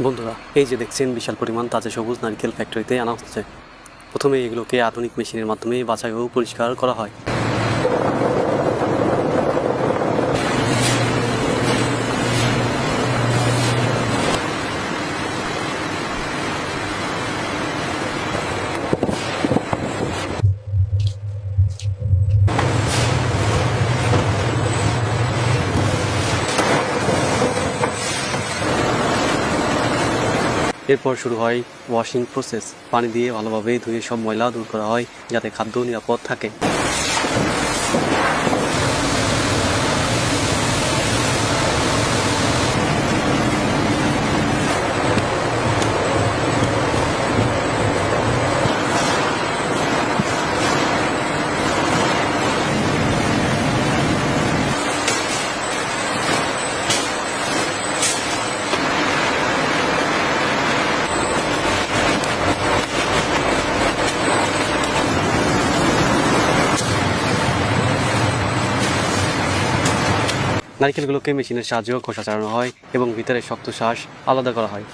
বন্ধুরা, এই যে দেখছেন বিশাল পরিমাণ তাজা সবুজ নারকেল ফ্যাক্টরিতে আনা হচ্ছে। প্রথমে এগুলোকে আধুনিক মেশিনের মাধ্যমে বাছাই ও পরিষ্কার করা হয়। এরপর শুরু হয় ওয়াশিং প্রসেস। পানি দিয়ে ভালোভাবে ধুয়ে সব ময়লা দূর করা হয় যাতে খাদ্য নিরাপদ থাকে। নারকেলগুলোকে মেশিনের সাহায্যে খোসা ছাড়ানো হয় এবং ভিতরে শক্ত শাঁস আলাদা করা হয়।